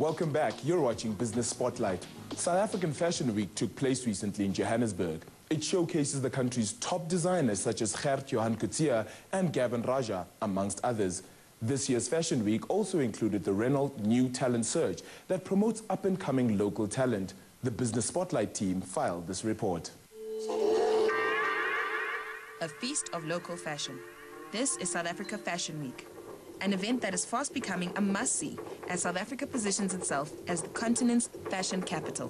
Welcome back. You're watching Business Spotlight. South African Fashion Week took place recently in Johannesburg. It showcases the country's top designers such as Gert Johan Coetzee and Gavin Raja, amongst others. This year's Fashion Week also included the Renault New Talent Search that promotes up-and-coming local talent. The Business Spotlight team filed this report. A feast of local fashion. This is South Africa Fashion Week, an event that is fast becoming a must-see as South Africa positions itself as the continent's fashion capital.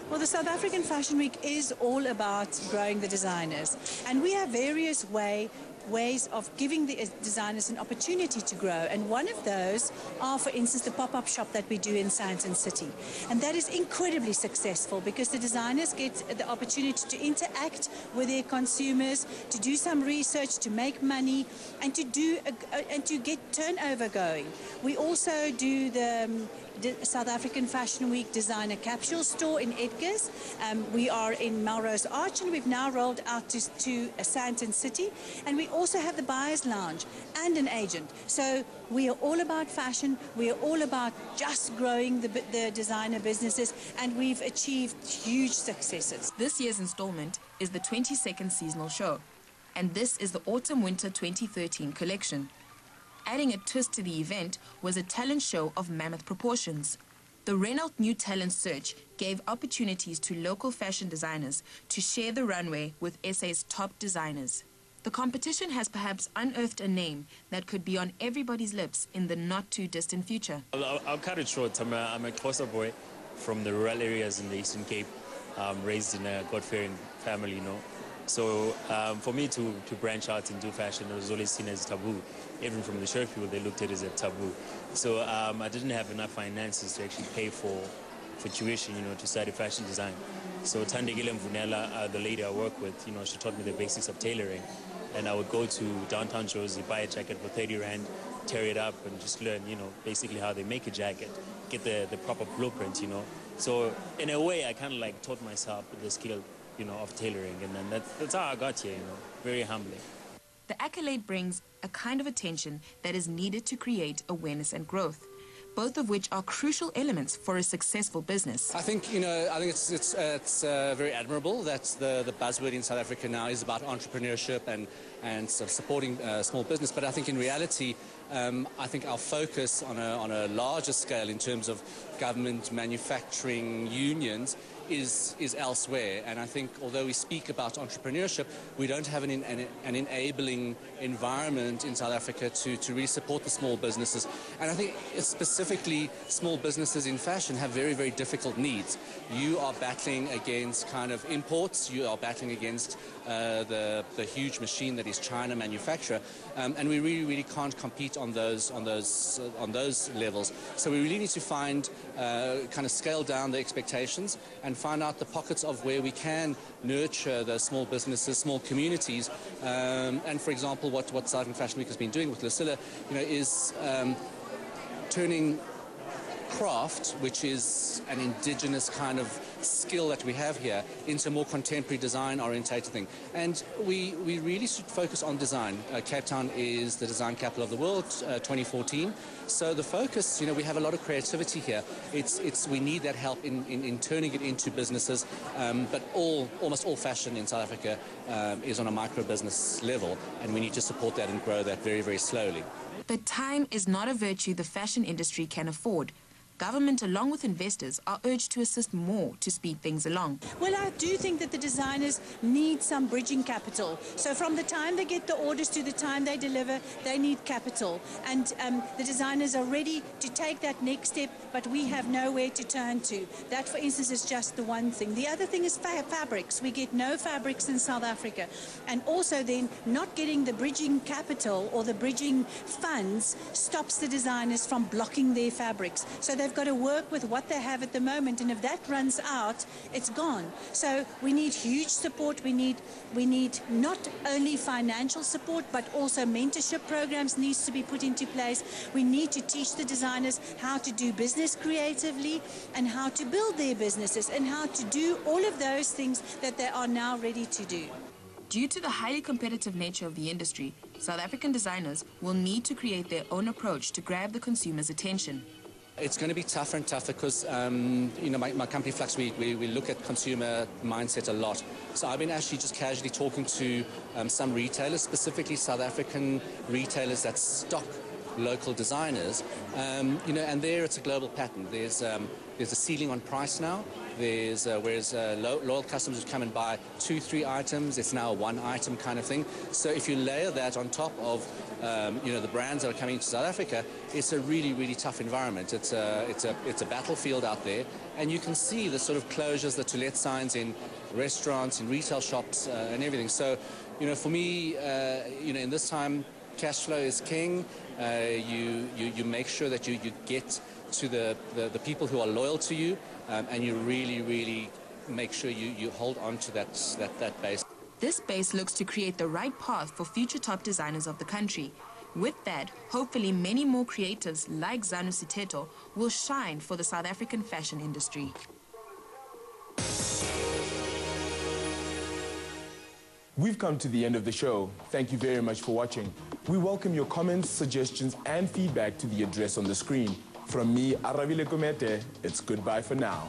Well, the South African Fashion Week is all about growing the designers, and we have various ways of giving the designers an opportunity to grow, and one of those are, for instance, the pop-up shop that we do in Sandton City, and that is incredibly successful because the designers get the opportunity to interact with their consumers, to do some research, to make money, and to get turnover going. We also do the South African Fashion Week Designer Capsule Store in Edgars. We are in Melrose Arch, and we've now rolled out to Sandton City, and we also have the Buyers Lounge and an agent. So we are all about fashion, we are all about just growing the designer businesses, and we've achieved huge successes. This year's installment is the 22nd seasonal show, and this is the Autumn-Winter 2013 collection. Adding a twist to the event was a talent show of mammoth proportions. The Renault New Talent Search gave opportunities to local fashion designers to share the runway with SA's top designers. The competition has perhaps unearthed a name that could be on everybody's lips in the not-too-distant future. I'll cut it short. I'm a Xhosa boy from the rural areas in the Eastern Cape, raised in a God-fearing family, you know. So for me to branch out and do fashion, it was always seen as taboo. Even from the church people, they looked at it as a taboo. So I didn't have enough finances to actually pay for tuition, you know, to study fashion design. So Thandekile Mvunela, the lady I work with, you know, she taught me the basics of tailoring. And I would go to downtown Jozi, buy a jacket for 30 Rand, tear it up, and just learn, you know, basically how they make a jacket, get the proper blueprint, you know. So in a way, I kind of like taught myself the skill, you know, of tailoring, and then that's how I got here, you know, very humbly. The accolade brings a kind of attention that is needed to create awareness and growth, both of which are crucial elements for a successful business. I think, you know, it's very admirable that the buzzword in South Africa now is about entrepreneurship and sort of supporting small business. But I think in reality, I think our focus on a larger scale in terms of government, manufacturing, unions is elsewhere. And I think although we speak about entrepreneurship, we don't have an enabling environment in South Africa to really support the small businesses. And I think specifically small businesses in fashion have very, very difficult needs. You are battling against kind of imports, you are battling against the huge machine that is China manufacturer, and we really can't compete on those levels. So we really need to find kind of scale down the expectations and find out the pockets of where we can nurture those small businesses, small communities. And for example, what South African Fashion Week has been doing with Lucilla, you know, is turning craft, which is an indigenous kind of skill that we have here, into a more contemporary design-orientated thing. And we really should focus on design. Cape Town is the design capital of the world, 2014. So the focus, you know, we have a lot of creativity here. We need that help in turning it into businesses. But almost all fashion in South Africa is on a micro-business level, and we need to support that and grow that very, very slowly. But time is not a virtue the fashion industry can afford. Government, along with investors, are urged to assist more to speed things along. Well, I do think that the designers need some bridging capital. So from the time they get the orders to the time they deliver, they need capital. And the designers are ready to take that next step, but we have nowhere to turn to. That, for instance, is just the one thing. The other thing is fabrics. We get no fabrics in South Africa. And also then not getting the bridging capital or the bridging funds stops the designers from blocking their fabrics. So they've got to work with what they have at the moment, and if that runs out, it's gone. So we need huge support. We need not only financial support, but also mentorship programs needs to be put into place. We need to teach the designers how to do business creatively and how to build their businesses and how to do all of those things that they are now ready to do. Due to the highly competitive nature of the industry, South African designers will need to create their own approach to grab the consumer's attention. It's going to be tougher and tougher because, you know, my company Flux, we look at consumer mindset a lot. So I've been actually just casually talking to some retailers, specifically South African retailers that stock local designers, you know, and there it's a global pattern. There's a ceiling on price now. There's whereas loyal customers would come and buy 2-3 items, it's now a 1 item kind of thing. So if you layer that on top of you know, the brands that are coming into South Africa, it's a really tough environment. It's a battlefield out there, and you can see the sort of closures, the to let signs in restaurants, in retail shops, and everything. So, you know, for me, you know, in this time, cash flow is king. You make sure that you get to the people who are loyal to you, and you really make sure you hold on to that base. This base looks to create the right path for future top designers of the country. With that, hopefully many more creatives like Zanu Siteto will shine for the South African fashion industry. We've come to the end of the show. Thank you very much for watching. We welcome your comments, suggestions, and feedback to the address on the screen. From me, Aravile Komete, it's goodbye for now.